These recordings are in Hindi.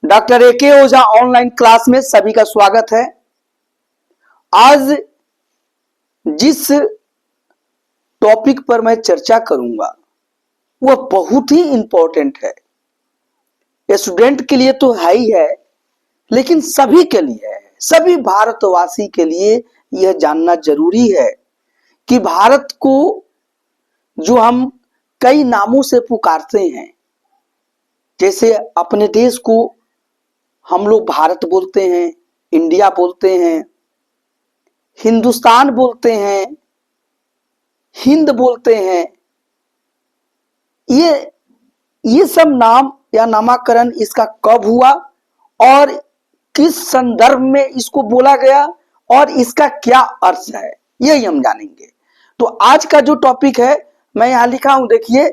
Doctor AK. Ojha online class में सभी का स्वागत है। आज जिस टॉपिक पर मैं चर्चा करूंगा वह बहुत ही इंपॉर्टेंट है। स्टूडेंट के लिए तो है ही है, लेकिन सभी के लिए है, सभी भारतवासी के लिए यह जानना जरूरी है कि भारत को जो हम कई नामों से पुकारते हैं, जैसे अपने देश को हम लोग भारत बोलते हैं, इंडिया बोलते हैं, हिंदुस्तान बोलते हैं, हिंद बोलते हैं। ये सब नाम या नामकरण इसका कब हुआ और किस संदर्भ में इसको बोला गया और इसका क्या अर्थ है, यही हम जानेंगे। तो आज का जो टॉपिक है मैं यहाँ लिखा हूं, देखिए,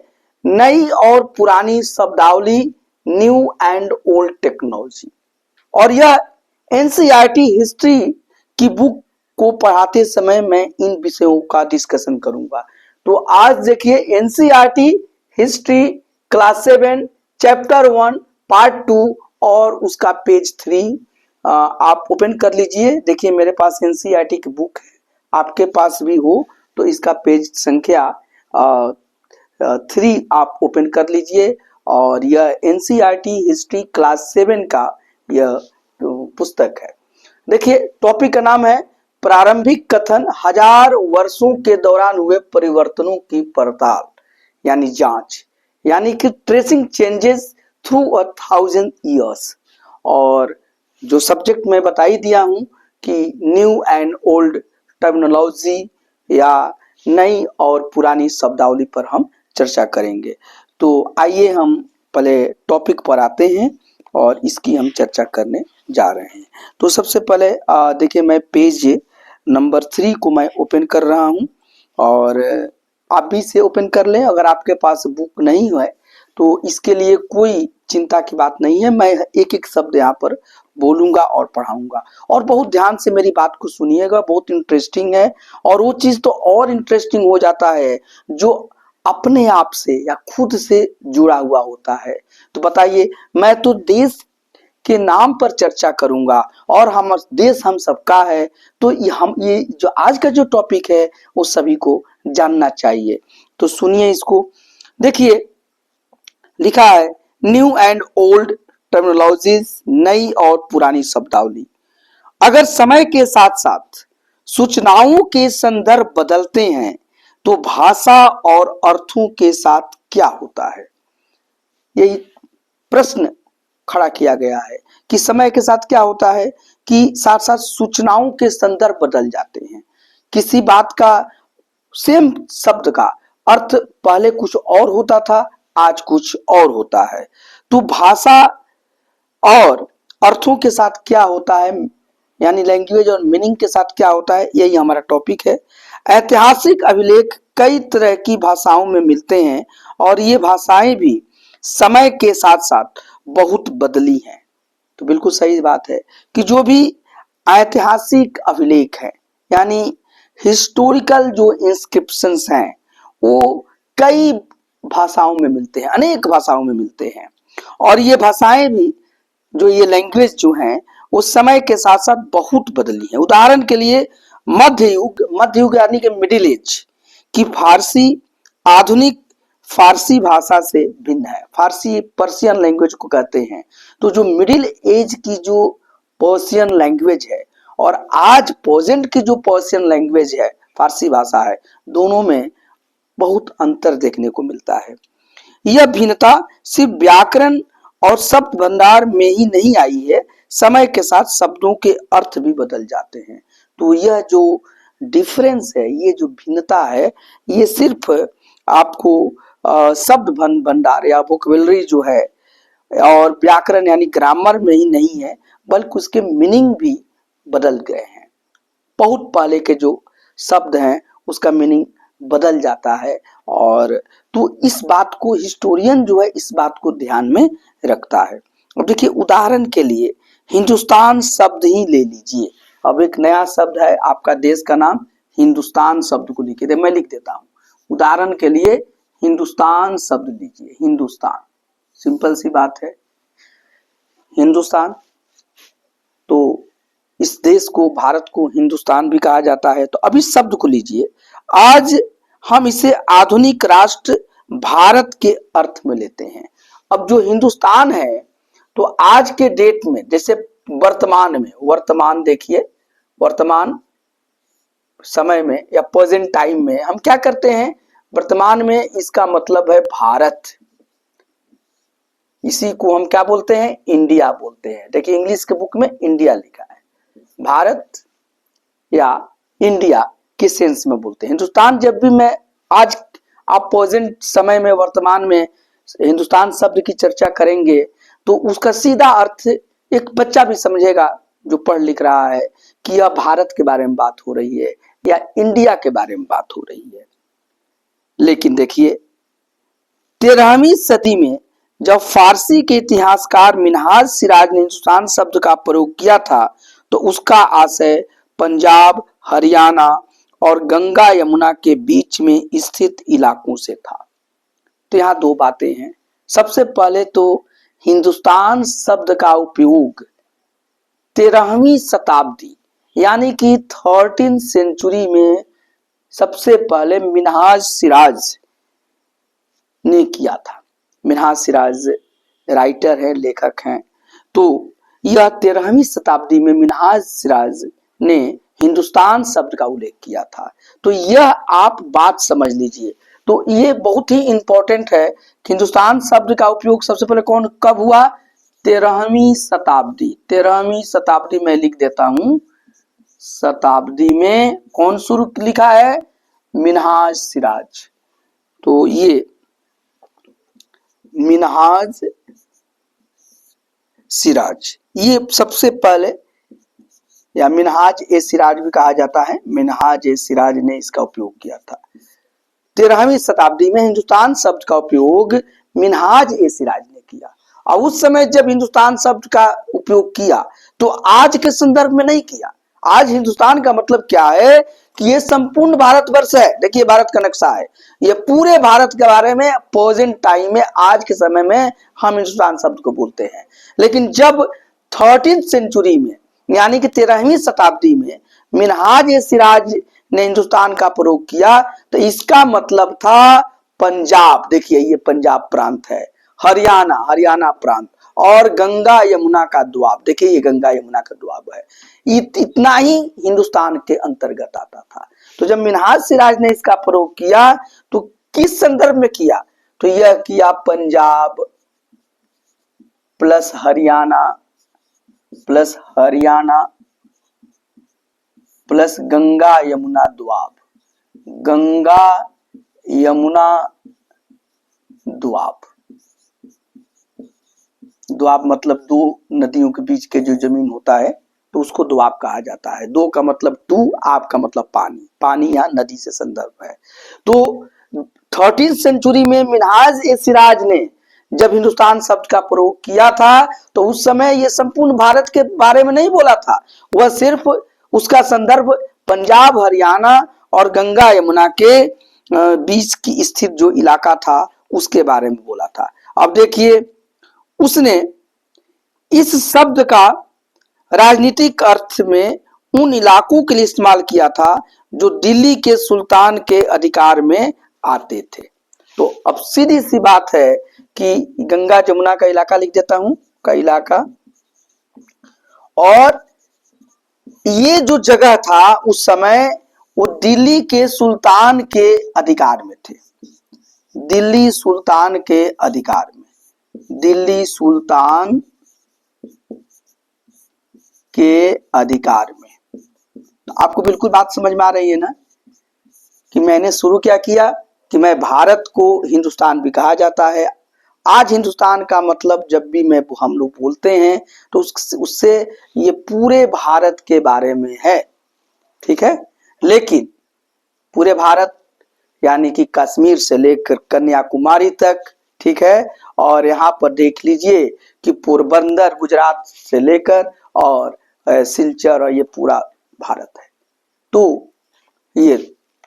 नई और पुरानी शब्दावली, न्यू एंड ओल्ड टेक्नोलॉजी। और यह एनसीईआरटी हिस्ट्री की बुक को पढ़ाते समय मैं इन विषयों का डिस्कशन करूंगा। तो आज देखिए, NCERT history class 7 chapter 1 part 2 और उसका पेज 3 आप ओपन कर लीजिए। देखिए मेरे पास एनसीईआरटी की बुक है, आपके पास भी हो तो इसका पेज संख्या 3 आप ओपन कर लीजिए। और यह एनसीईआरटी हिस्ट्री क्लास 7 का यह पुस्तक है। देखिए टॉपिक का नाम है प्रारंभिक कथन, हजार वर्षों के दौरान हुए परिवर्तनों की पड़ताल यानी जांच, यानी कि ट्रेसिंग चेंजेस थ्रू 1000 ईयर्स। और जो सब्जेक्ट मैं बता ही दिया हूं कि न्यू एंड ओल्ड टर्मिनोलॉजी या नई और पुरानी शब्दावली पर हम चर्चा करेंगे। तो आइए हम पहले टॉपिक पर आते हैं और इसकी हम चर्चा करने जा रहे हैं। तो सबसे पहले देखिए मैं पेज नंबर 3 को मैं ओपन कर रहा हूं और आप भी इसे ओपन कर लें। अगर आपके पास बुक नहीं है तो इसके लिए कोई चिंता की बात नहीं है, मैं एक एक शब्द यहाँ पर बोलूंगा और पढ़ाऊंगा और बहुत ध्यान से मेरी बात को सुनिएगा, बहुत इंटरेस्टिंग है। और वो चीज तो और इंटरेस्टिंग हो जाता है जो अपने आप से या खुद से जुड़ा हुआ होता है। तो बताइए, मैं तो देश के नाम पर चर्चा करूंगा और हम देश हम सबका है, तो ये जो आज का जो टॉपिक है वो सभी को जानना चाहिए। तो सुनिए इसको। देखिए लिखा है न्यू एंड ओल्ड टर्मिनोलॉजीज, नई और पुरानी शब्दावली। अगर समय के साथ साथ सूचनाओं के संदर्भ बदलते हैं तो भाषा और अर्थों के साथ क्या होता है, यही प्रश्न खड़ा किया गया है कि समय के साथ क्या होता है कि साथ साथ सूचनाओं के संदर्भ बदल जाते हैं। किसी बात का, सेम शब्द का अर्थ पहले कुछ और होता था, आज कुछ और होता है। तो भाषा और अर्थों के साथ क्या होता है, यानी लैंग्वेज और मीनिंग के साथ क्या होता है, यही हमारा टॉपिक है। ऐतिहासिक अभिलेख कई तरह की भाषाओं में मिलते हैं और ये भाषाएं भी समय के साथ साथ बहुत बदली हैं। तो बिल्कुल सही बात है कि जो भी ऐतिहासिक अभिलेख है यानी हिस्टोरिकल जो इंस्क्रिप्शंस हैं वो कई भाषाओं में मिलते हैं, अनेक भाषाओं में मिलते हैं। और ये भाषाएं भी, जो ये लैंग्वेज जो हैं, वो समय के साथ साथ बहुत बदली हैं। उदाहरण के लिए मध्य युग यानी कि मिडिल एज की फारसी आधुनिक फारसी भाषा से भिन्न है। फारसी पर्शियन लैंग्वेज को कहते हैं। तो जो मिडिल एज की जो पर्शियन लैंग्वेज है और आज प्रेजेंट की जो पर्शियन लैंग्वेज है, फारसी भाषा है, दोनों में बहुत अंतर देखने को मिलता है। यह भिन्नता सिर्फ व्याकरण और शब्द भंडार में ही नहीं आई है, समय के साथ शब्दों के अर्थ भी बदल जाते हैं। तो यह जो डिफरेंस है, ये जो भिन्नता है, ये सिर्फ आपको शब्द भंडार या वोकैबुलरी जो है और व्याकरण यानी ग्रामर में ही नहीं है, बल्कि उसके मीनिंग भी बदल गए हैं। बहुत पहले के जो शब्द हैं उसका मीनिंग बदल जाता है। और तो इस बात को हिस्टोरियन जो है इस बात को ध्यान में रखता है। अब देखिए उदाहरण के लिए हिंदुस्तान शब्द ही ले लीजिए। अब एक नया शब्द है, आपका देश का नाम हिंदुस्तान शब्द को लिखिए, मैं लिख देता हूँ। उदाहरण के लिए हिंदुस्तान शब्द लीजिए, हिंदुस्तान, सिंपल सी बात है। हिंदुस्तान। तो इस देश को, भारत को हिंदुस्तान भी कहा जाता है। तो अब इस शब्द को लीजिए, आज हम इसे आधुनिक राष्ट्र भारत के अर्थ में लेते हैं। अब जो हिंदुस्तान है, तो आज के डेट में, जैसे वर्तमान में, वर्तमान देखिए, वर्तमान समय में या प्रेजेंट टाइम में हम क्या करते हैं, वर्तमान में इसका मतलब है भारत। इसी को हम क्या बोलते हैं, इंडिया बोलते हैं। देखिए इंग्लिश के बुक में इंडिया लिखा है, भारत या इंडिया के सेंस में बोलते हैं। हिंदुस्तान जब भी मैं आज आप प्रेजेंट समय में, वर्तमान में हिंदुस्तान शब्द की चर्चा करेंगे तो उसका सीधा अर्थ एक बच्चा भी समझेगा जो पढ़ लिख रहा है कि यह भारत के बारे में बात हो रही है या इंडिया के बारे में बात हो रही है। लेकिन देखिए 13वीं सदी में जब फारसी के इतिहासकार मिनहाज सिराज ने हिंदुस्तान शब्द का प्रयोग किया था, तो उसका आशय पंजाब, हरियाणा और गंगा यमुना के बीच में स्थित इलाकों से था। तो यहाँ दो बातें हैं। सबसे पहले तो हिंदुस्तान शब्द का उपयोग 13वीं शताब्दी यानी कि 13th सेंचुरी में सबसे पहले मिनहाज सिराज ने किया था। मिनहाज सिराज राइटर है, लेखक हैं। तो यह 13वीं शताब्दी में मिनहाज सिराज ने हिंदुस्तान शब्द का उल्लेख किया था। तो यह आप बात समझ लीजिए। तो ये बहुत ही इंपॉर्टेंट है कि हिंदुस्तान शब्द का उपयोग सबसे पहले कब हुआ, 13वीं शताब्दी। 13वीं शताब्दी में लिख देता हूं, शताब्दी में कौन शुरू लिखा है, मिनहाज सिराज। तो ये मिनहाज सिराज, ये सबसे पहले, या मिनहाज ए सिराज भी कहा जाता है, मिनहाज ए सिराज ने इसका उपयोग किया था। 13वीं शताब्दी में हिंदुस्तान शब्द का उपयोग मिनहाज ए सिराज ने किया। और उस समय जब हिंदुस्तान शब्द का उपयोग किया तो आज के संदर्भ में नहीं किया। आज हिंदुस्तान का मतलब क्या है कि ये संपूर्ण भारतवर्ष है। देखिए भारत का नक्शा है, ये पूरे भारत के बारे में प्रेजेंट टाइम में, आज के समय में हम हिंदुस्तान शब्द को बोलते हैं। लेकिन जब 13th सेंचुरी में यानी कि 13वीं शताब्दी में मिनहाज ए सिराज ने हिंदुस्तान का प्रयोग किया तो इसका मतलब था पंजाब। देखिए ये पंजाब प्रांत है, हरियाणा, हरियाणा प्रांत, और गंगा यमुना का द्वाब। देखिए ये गंगा यमुना का द्वाब है। इतना ही हिंदुस्तान के अंतर्गत आता था। तो जब मिनहाज सिराज ने इसका प्रयोग किया तो किस संदर्भ में किया, तो यह किया पंजाब प्लस हरियाणा प्लस गंगा यमुना द्वाब। गंगा यमुना द्वाब, द्वाब मतलब दो नदियों के बीच के जो जमीन होता है तो उसको द्वाब कहा जाता है। दो का मतलब टू, आप का मतलब पानी, पानी यहाँ नदी से संदर्भ है। तो 13th सेंचुरी में मिनहाज ए सिराज ने जब हिंदुस्तान शब्द का प्रयोग किया था तो उस समय ये संपूर्ण भारत के बारे में नहीं बोला था, वह सिर्फ उसका संदर्भ पंजाब, हरियाणा और गंगा यमुना के बीच की स्थित जो इलाका था उसके बारे में बोला था। अब देखिए उसने इस शब्द का राजनीतिक अर्थ में उन इलाकों के लिए इस्तेमाल किया था जो दिल्ली के सुल्तान के अधिकार में आते थे। तो अब सीधी सी बात है कि गंगा जमुना का इलाका लिख देता हूं, का इलाका, और ये जो जगह था उस समय वो दिल्ली के सुल्तान के अधिकार में थे। दिल्ली सुल्तान के अधिकार में, दिल्ली सुल्तान के अधिकार में। तो आपको बिल्कुल बात समझ में आ रही है ना कि मैंने शुरू क्या किया कि मैं भारत को हिंदुस्तान भी कहा जाता है। आज हिंदुस्तान का मतलब जब भी हम लोग बोलते हैं तो उससे ये पूरे भारत के बारे में है, ठीक है। लेकिन पूरे भारत यानी कि कश्मीर से लेकर कन्याकुमारी तक, ठीक है। और यहाँ पर देख लीजिए कि पोरबंदर गुजरात से लेकर और सिलचर, और ये पूरा भारत है। तो ये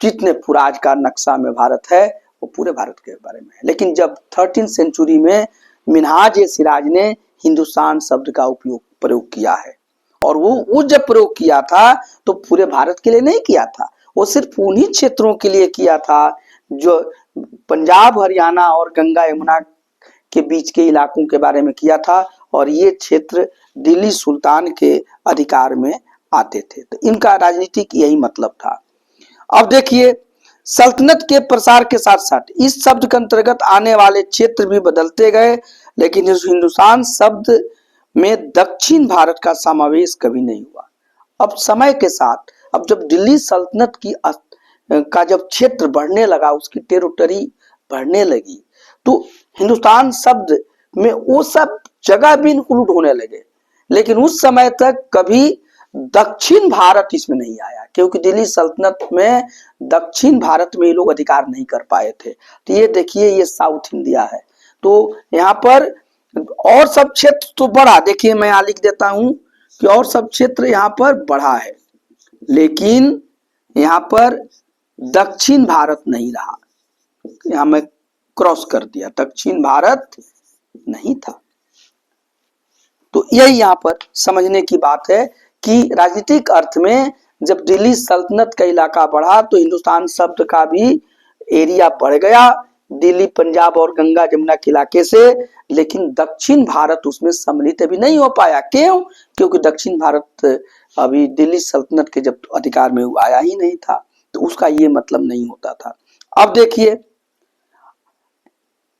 जितने पूरा आज का नक्शा में भारत है वो पूरे भारत के बारे में है। लेकिन जब 13th सेंचुरी में मिनहाज ए सिराज ने हिंदुस्तान शब्द का प्रयोग किया है। और वो जब प्रयोग किया था तो पूरे भारत के लिए नहीं किया था, वो सिर्फ उन्हीं क्षेत्रों के लिए किया था जो पंजाब, हरियाणा और गंगा यमुना के बीच के इलाकों के बारे में किया था, और ये क्षेत्र दिल्ली सुल्तान के अधिकार में आते थे। तो इनका राजनीतिक यही मतलब था। अब देखिए, सल्तनत के प्रसार के साथ साथ इस शब्द के अंतर्गत आने वाले क्षेत्र भी बदलते गए, लेकिन इस हिंदुस्तान शब्द में दक्षिण भारत का समावेश कभी नहीं हुआ। अब समय के साथ, अब जब दिल्ली सल्तनत का जब क्षेत्र बढ़ने लगा, उसकी टेरिटरी बढ़ने लगी, तो हिंदुस्तान शब्द में वो सब जगह भी इंक्लूड होने लगे। लेकिन उस समय तक कभी दक्षिण भारत इसमें नहीं आया, क्योंकि दिल्ली सल्तनत में दक्षिण भारत में ये लोग अधिकार नहीं कर पाए थे। तो ये देखिए, ये साउथ इंडिया है। तो यहाँ पर और सब क्षेत्र तो बढ़ा, देखिए मैं यहाँ लिख देता हूं कि और सब क्षेत्र यहाँ पर बढ़ा है, लेकिन यहाँ पर दक्षिण भारत नहीं रहा। यहाँ मैं क्रॉस कर दिया, दक्षिण भारत नहीं था। तो यही यहाँ पर समझने की बात है कि राजनीतिक अर्थ में जब दिल्ली सल्तनत का इलाका बढ़ा तो हिंदुस्तान शब्द का भी एरिया बढ़ गया, दिल्ली, पंजाब और गंगा जमुना के इलाके से। लेकिन दक्षिण भारत उसमें सम्मिलित अभी नहीं हो पाया। क्यों? क्योंकि दक्षिण भारत अभी दिल्ली सल्तनत के जब अधिकार में आया ही नहीं था, तो उसका ये मतलब नहीं होता था। अब देखिए,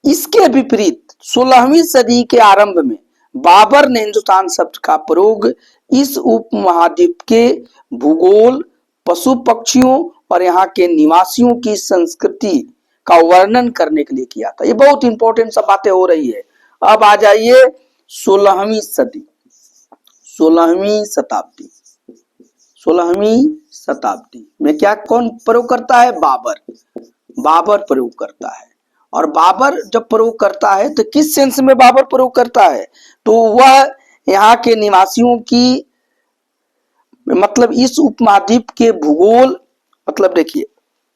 इसके विपरीत 16वीं सदी के आरंभ में बाबर ने हिंदुस्तान शब्द का प्रयोग इस उपमहाद्वीप के भूगोल, पशु पक्षियों और यहाँ के निवासियों की संस्कृति का वर्णन करने के लिए किया था। ये बहुत इंपॉर्टेंट सब बातें हो रही है। अब आ जाइए 16वीं सदी, 16वीं शताब्दी। 16वीं शताब्दी में क्या कौन प्रयोग करता है? बाबर। बाबर प्रयोग करता है। और बाबर जब प्रयोग करता है तो किस सेंस में बाबर प्रयोग करता है? तो वह यहाँ के निवासियों की, मतलब इस उपमहाद्वीप के भूगोल, मतलब देखिए,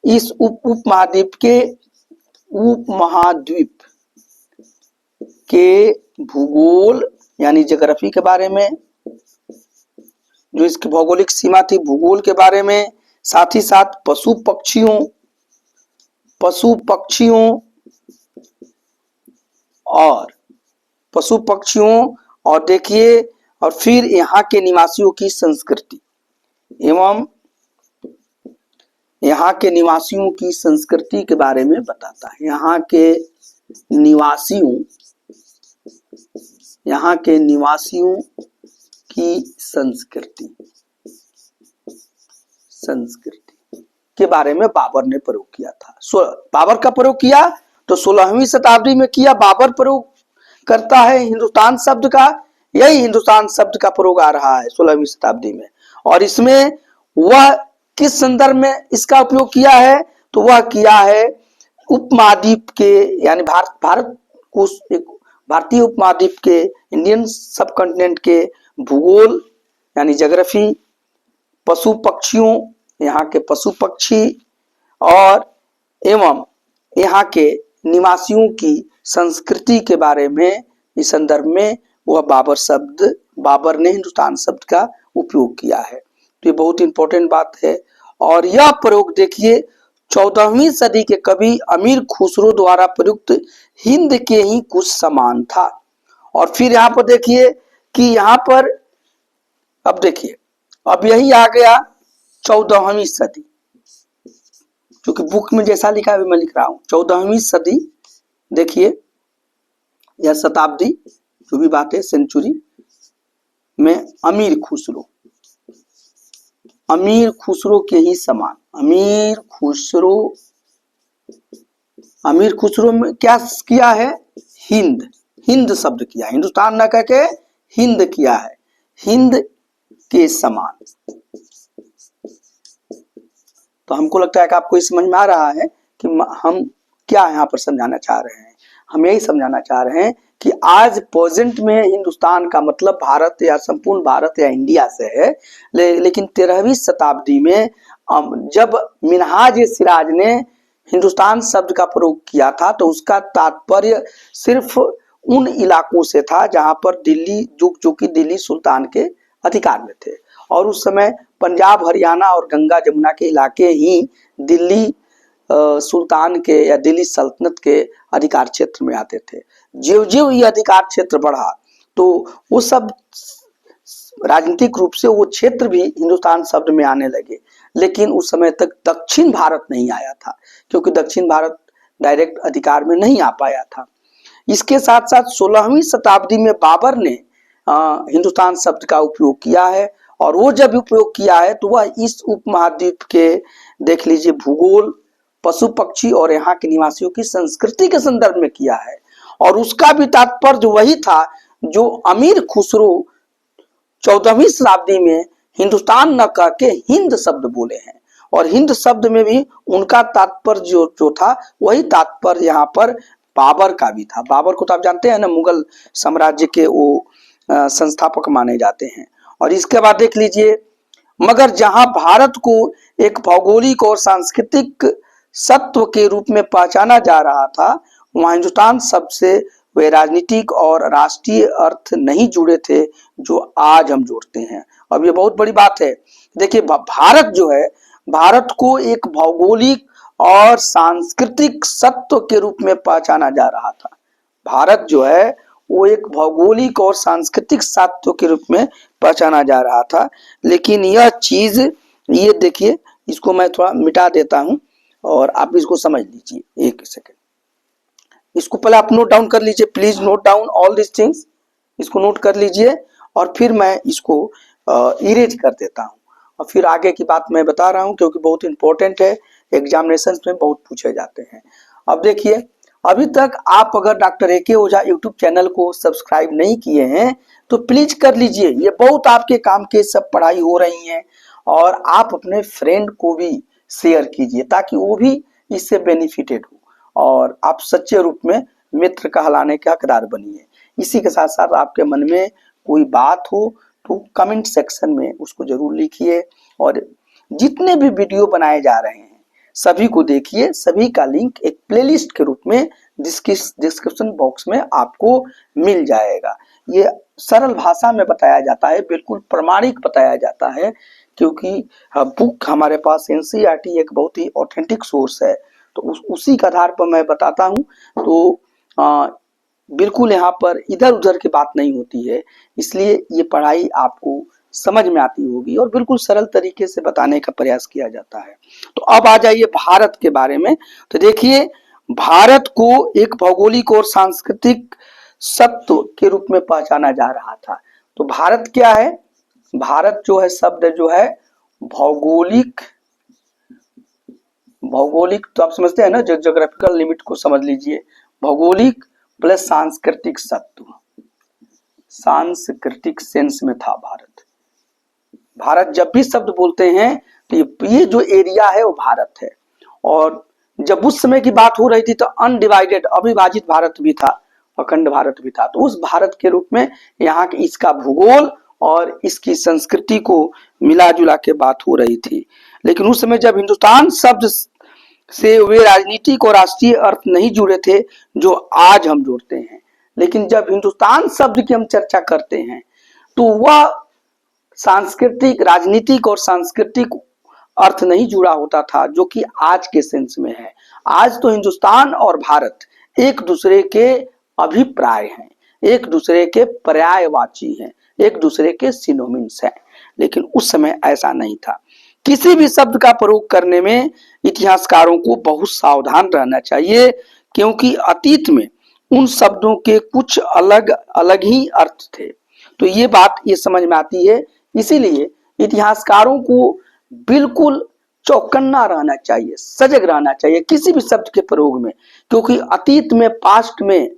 इस उपमहाद्वीप के भूगोल यानी ज्योग्राफी के बारे में, जो इसकी भौगोलिक सीमा थी, भूगोल के बारे में, साथ ही साथ पशु पक्षियों और देखिए, और फिर यहाँ के निवासियों की संस्कृति एवं यहाँ के निवासियों की संस्कृति के बारे में बताता है। यहाँ के निवासियों की संस्कृति के बारे में बाबर ने प्रयोग किया था। बाबर का प्रयोग किया तो 16वीं शताब्दी में किया। बाबर प्रयोग करता है हिंदुस्तान शब्द का, यही हिंदुस्तान शब्द का प्रयोग आ रहा है 16वीं शताब्दी में। और इसमें वह किस संदर्भ में इसका उपयोग किया है? तो वह किया है उपमहाद्वीप के, यानी भारत को एक भारतीय उपमहाद्वीप के, इंडियन सब कॉन्टिनेंट के भूगोल यानी ज्योग्राफी, पशु पक्षियों, यहाँ के पशु पक्षी और एवं यहाँ के निवासियों की संस्कृति के बारे में, इस संदर्भ में वह बाबर ने हिंदुस्तान शब्द का उपयोग किया है। तो ये बहुत इंपॉर्टेंट बात है। और यह प्रयोग देखिए 14वीं सदी के कवि अमीर खुसरो द्वारा प्रयुक्त हिंद के ही कुछ समान था। और फिर यहाँ पर देखिए कि यहाँ पर, अब देखिए, अब यही आ गया 14वीं सदी, क्योंकि बुक में जैसा लिखा है मैं लिख रहा हूं। 14वीं सदी देखिए, यह शताब्दी, जो भी बात है, सेंचुरी में अमीर खुसरो के ही समान। अमीर खुसरो में क्या किया है? हिंद शब्द किया, हिंदुस्तान न कह के हिंद किया है, हिंद के समान। तो हमको लगता है कि आपको इस समझ में आ रहा है कि हम क्या यहाँ पर समझाना चाह रहे हैं। हम यही समझाना चाह रहे हैं कि आज प्रेजेंट में हिंदुस्तान का मतलब भारत या संपूर्ण भारत या इंडिया से है, लेकिन 13वीं शताब्दी में जब मिनहाज सिराज ने हिंदुस्तान शब्द का प्रयोग किया था तो उसका तात्पर्य सिर्फ उन इलाकों से था जहां पर दिल्ली जो कि दिल्ली सुल्तान के अधिकार में थे। और उस समय पंजाब, हरियाणा और गंगा जमुना के इलाके ही दिल्ली सुल्तान के या दिल्ली सल्तनत के अधिकार क्षेत्र में आते थे। ज्यों ज्यों ये अधिकार क्षेत्र बढ़ा तो वो सब राजनीतिक रूप से वो क्षेत्र भी हिंदुस्तान शब्द में आने लगे। लेकिन उस समय तक दक्षिण भारत नहीं आया था, क्योंकि दक्षिण भारत डायरेक्ट अधिकार में नहीं आ पाया था। इसके साथ साथ 16वीं शताब्दी में बाबर ने हिंदुस्तान शब्द का उपयोग किया है। और वो जब उपयोग किया है तो वह इस उपमहाद्वीप के, देख लीजिए, भूगोल, पशु पक्षी और यहाँ के निवासियों की संस्कृति के संदर्भ में किया है। और उसका भी तात्पर्य वही था जो अमीर खुसरो 14वीं शताब्दी में हिंदुस्तान न कह के हिंद शब्द बोले हैं। और हिंद शब्द में भी उनका तात्पर्य जो था वही तात्पर्य यहाँ पर बाबर का भी था। बाबर को तो आप जानते हैं ना, मुगल साम्राज्य के वो संस्थापक माने जाते हैं। और इसके बाद देख लीजिए, मगर जहां भारत को एक भौगोलिक और सांस्कृतिक सत्व के रूप में पहचाना जा रहा था, वहां हिंदुस्तान शब्द से वे राजनीतिक और राष्ट्रीय अर्थ नहीं जुड़े थे जो आज हम जोड़ते हैं। अब ये बहुत बड़ी बात है। देखिए, भारत जो है, भारत को एक भौगोलिक और सांस्कृतिक सत्व के रूप में पहचाना जा रहा था। भारत जो है वो एक भौगोलिक और सांस्कृतिक सत्व के रूप में पहचाना जा रहा था। लेकिन यह चीज, ये देखिए, इसको मैं थोड़ा मिटा देता हूं और आप इसको समझ लीजिए। एक सेकंड, इसको पहले आप नोट डाउन कर लीजिए, please note down all this things. इसको नोट कर लीजिए और फिर मैं इसको इरेज कर देता हूं और फिर आगे की बात मैं बता रहा हूं, क्योंकि बहुत इंपॉर्टेंट है, एग्जामिनेशन में बहुत पूछे जाते हैं। अब देखिए, अभी तक आप अगर डॉक्टर ए.के. ओझा यूट्यूब चैनल को सब्सक्राइब नहीं किए हैं तो प्लीज कर लीजिए। ये बहुत आपके काम के सब पढ़ाई हो रही है। और आप अपने फ्रेंड को भी शेयर कीजिए ताकि वो भी इससे बेनिफिटेड हो और आप सच्चे रूप में मित्र कहलाने के हकदार बनिए। इसी के साथ साथ आपके मन में कोई बात हो तो कमेंट सेक्शन में उसको जरूर लिखिए। और जितने भी वीडियो बनाए जा रहे हैं सभी को देखिए। सभी का लिंक एक प्लेलिस्ट के रूप में डिस्क्रिप्शन बॉक्स में आपको मिल जाएगा। ये सरल भाषा में बताया जाता है, बिल्कुल प्रमाणिक बताया जाता है, क्योंकि बुक हमारे पास एनसीईआरटी एक बहुत ही ऑथेंटिक सोर्स है। तो उसी के आधार पर मैं बताता हूँ। तो बिल्कुल यहाँ पर इधर उधर की बात नहीं होती है, इसलिए ये पढ़ाई आपको समझ में आती होगी और बिल्कुल सरल तरीके से बताने का प्रयास किया जाता है। तो अब आ जाइए भारत के बारे में। तो देखिए, भारत को एक भौगोलिक और सांस्कृतिक सत्व के रूप में पहचाना जा रहा था। तो भारत क्या है? भारत जो है, शब्द जो है भौगोलिक, भौगोलिक तो आप समझते हैं ना, ज्योग्राफिकल लिमिट को समझ लीजिए। भौगोलिक प्लस सांस्कृतिक सत्व, सांस्कृतिक सेंस में था भारत। भारत जब भी शब्द बोलते हैं तो ये जो एरिया है वो भारत है। और जब उस समय की बात हो रही थी तो अनडिवाइडेड, अविभाजित भारत भी था, अखंड भारत भी था। तो उस भारत के रूप में यहाँ की इसका भूगोल और इसकी संस्कृति को मिला जुला के बात हो रही थी। लेकिन उस समय जब हिंदुस्तान शब्द से वे राजनीतिक और राष्ट्रीय अर्थ नहीं जुड़े थे जो आज हम जोड़ते हैं। लेकिन जब हिंदुस्तान शब्द की हम चर्चा करते हैं तो वह सांस्कृतिक, राजनीतिक और सांस्कृतिक अर्थ नहीं जुड़ा होता था जो कि आज के सेंस में है। आज तो हिंदुस्तान और भारत एक दूसरे के अभिप्राय हैं, एक दूसरे के पर्यायवाची हैं, एक दूसरे के सिनोनिम्स हैं। लेकिन उस समय ऐसा नहीं था। किसी भी शब्द का प्रयोग करने में इतिहासकारों को बहुत सावधान रहना चाहिए, क्योंकि अतीत में उन शब्दों के कुछ अलग अलग ही अर्थ थे। तो ये बात ये समझ में आती है। इसीलिए इतिहासकारों को बिल्कुल चौकन्ना रहना चाहिए, सजग रहना चाहिए किसी भी शब्द के प्रयोग में, क्योंकि अतीत में, पास्ट में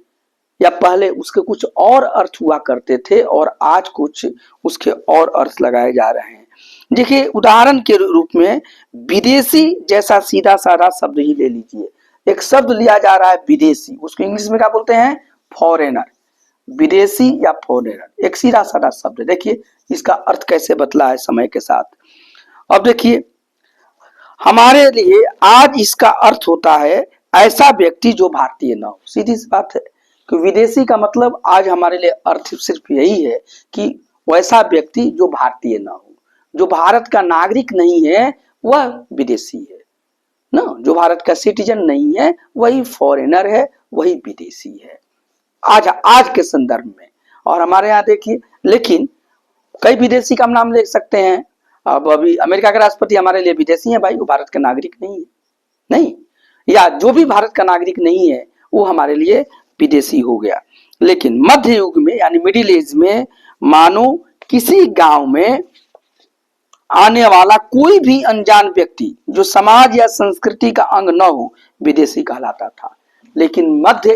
या पहले उसके कुछ और अर्थ हुआ करते थे और आज कुछ उसके और अर्थ लगाए जा रहे हैं। देखिए, उदाहरण के रूप में विदेशी जैसा सीधा साधा शब्द ही ले लीजिए। एक शब्द लिया जा रहा है विदेशी, उसको इंग्लिश में क्या बोलते हैं? फॉरेनर। विदेशी या फॉरेनर एक सीधा साधा शब्द। देखिए इसका अर्थ कैसे बदला है समय के साथ। अब देखिए, हमारे लिए आज इसका अर्थ होता है ऐसा व्यक्ति जो भारतीय न हो। सीधी सी बात है। कि विदेशी का मतलब आज हमारे लिए अर्थ सिर्फ यही है कि वैसा व्यक्ति जो भारतीय ना हो, जो भारत का नागरिक नहीं है वह विदेशी है ना, जो भारत का सिटीजन नहीं है वही फॉरेनर है, वही विदेशी है आज आज के संदर्भ में। और हमारे यहाँ देखिए, लेकिन कई विदेशी का हम नाम ले सकते हैं। अब अभी अमेरिका के राष्ट्रपति हमारे लिए विदेशी हैं भाई, वो भारत का नागरिक नहीं है, नहीं, या जो भी भारत का नागरिक नहीं है वो हमारे लिए विदेशी हो गया। लेकिन मध्य युग में यानी मिडिल एज में मानो किसी गांव में आने वाला कोई भी अनजान व्यक्ति जो समाज या संस्कृति का अंग न हो विदेशी कहलाता था। लेकिन मध्य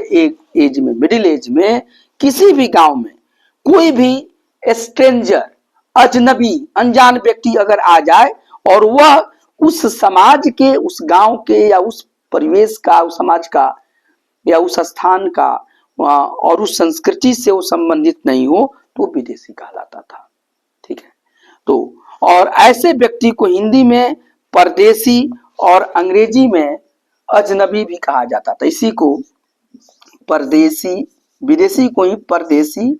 एज में, मिडिल एज में किसी भी गांव में कोई भी स्ट्रेंजर, अजनबी, अनजान व्यक्ति अगर आ जाए और वह उस समाज के, उस गांव के या उस परिवेश का, उस समाज का या उस स्थान का और उस संस्कृति से वो संबंधित नहीं हो तो विदेशी कहलाता था। ठीक है, तो और ऐसे व्यक्ति को हिंदी में परदेसी और अंग्रेजी में अजनबी भी कहा जाता था। इसी को परदेसी, विदेशी को ही परदेसी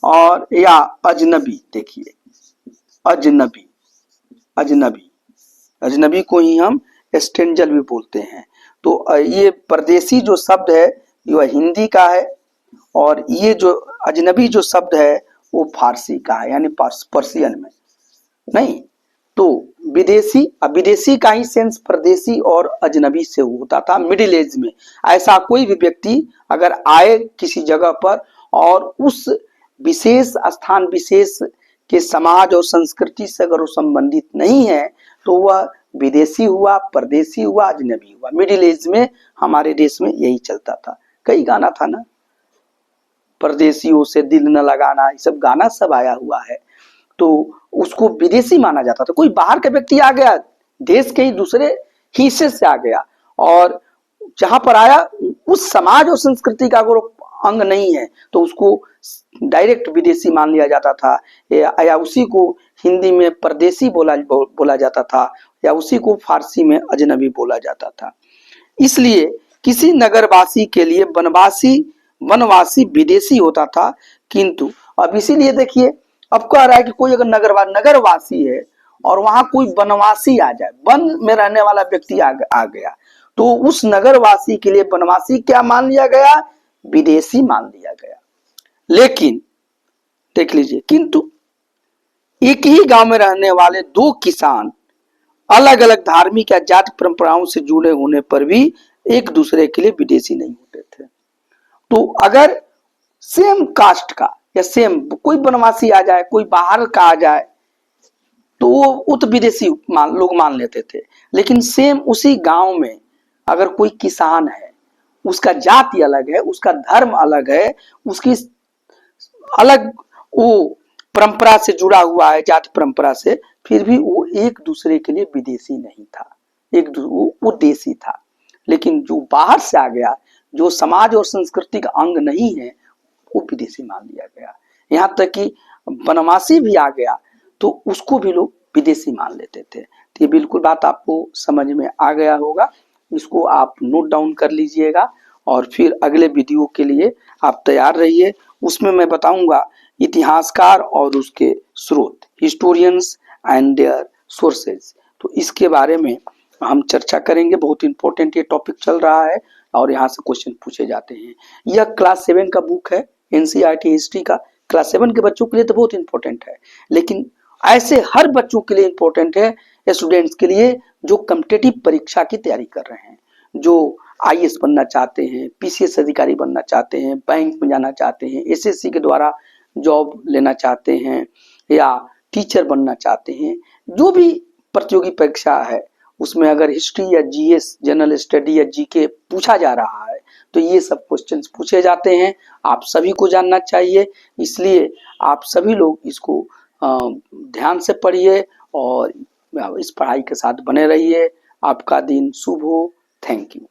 और या अजनबी, देखिए अजनबी, अजनबी, अजनबी को ही हम स्ट्रेंजर भी बोलते हैं। तो ये परदेसी जो शब्द है यह हिंदी का है और ये जो अजनबी जो शब्द है वो फारसी का है, यानी पर्शियन में नहीं। तो विदेशी, अब विदेशी का ही सेंस परदेसी और अजनबी से होता था मिडिल एज में। ऐसा कोई भी व्यक्ति अगर आए किसी जगह पर और उस विशेष स्थान विशेष के समाज और संस्कृति से अगर वो संबंधित नहीं है तो वह विदेशी हुआ, परदेसी हुआ, अजनबी हुआ। मिडिल एज में हमारे देश में यही चलता था। कई गाना था ना, परदेसियों से दिल न लगाना, ये सब गाना सब आया हुआ है। तो उसको विदेशी माना जाता था। कोई बाहर का व्यक्ति आ गया, देश के ही दूसरे हिस्से से आ गया और जहां पर आया उस समाज और संस्कृति का अगर अंग नहीं है तो उसको डायरेक्ट विदेशी मान लिया जाता था, या उसी को हिंदी में परदेसी बोला जाता था, या उसी को फारसी में अजनबी बोला जाता था। इसलिए किसी नगरवासी के लिए वनवासी विदेशी होता था। किंतु अब इसीलिए देखिए, अब कह रहा है कि कोई अगर नगरवासी है और वहां कोई वनवासी आ जाए, वन में रहने वाला व्यक्ति आ गया, तो उस नगरवासी के लिए वनवासी क्या मान लिया गया? विदेशी मान लिया गया। लेकिन देख लीजिए, किंतु एक ही गांव में रहने वाले दो किसान अलग अलग धार्मिक या जाति परंपराओं से जुड़े होने पर भी एक दूसरे के लिए विदेशी नहीं होते थे। तो अगर सेम कास्ट का या सेम कोई वनवासी आ जाए, कोई बाहर का आ जाए, तो वो तो विदेशी लोग मान लेते थे। लेकिन सेम उसी गांव में अगर कोई किसान है, उसका जाति अलग है, उसका धर्म अलग है, उसकी अलग वो परंपरा से जुड़ा हुआ है, जाति परंपरा से, फिर भी वो एक दूसरे के लिए विदेशी नहीं था, वो देशी था। लेकिन जो बाहर से आ गया, जो समाज और संस्कृति का अंग नहीं है, वो विदेशी मान लिया गया। यहाँ तक कि वनवासी भी आ गया तो उसको भी लोग विदेशी मान लेते थे। तो ये बिल्कुल बात आपको समझ में आ गया होगा। इसको आप नोट डाउन कर लीजिएगा और फिर अगले वीडियो के लिए आप तैयार रहिए। उसमें मैं बताऊंगा इतिहासकार और उसके स्रोत, हिस्टोरियंस एंड देयर सोर्सेज। तो इसके बारे में हम चर्चा करेंगे। बहुत इंपॉर्टेंट ये टॉपिक चल रहा है और यहाँ से क्वेश्चन पूछे जाते हैं। यह क्लास 7 का बुक है, एनसीईआरटी हिस्ट्री का। क्लास 7 के बच्चों के लिए तो बहुत इंपॉर्टेंट है, लेकिन ऐसे हर बच्चों के लिए इंपॉर्टेंट है, स्टूडेंट्स के लिए जो कॉम्पिटिटिव परीक्षा की तैयारी कर रहे हैं, जो आईएएस बनना चाहते हैं, पीसीएस अधिकारी बनना चाहते हैं, बैंक में जाना चाहते हैं, एसएससी के द्वारा जॉब लेना चाहते हैं, या टीचर बनना चाहते हैं। जो भी प्रतियोगी परीक्षा है उसमें अगर हिस्ट्री या जीएस, जनरल स्टडी या जीके पूछा जा रहा है तो ये सब क्वेश्चंस पूछे जाते हैं। आप सभी को जानना चाहिए, इसलिए आप सभी लोग इसको ध्यान से पढ़िए और इस पढ़ाई के साथ बने रहिए। आपका दिन शुभ हो। Thank you.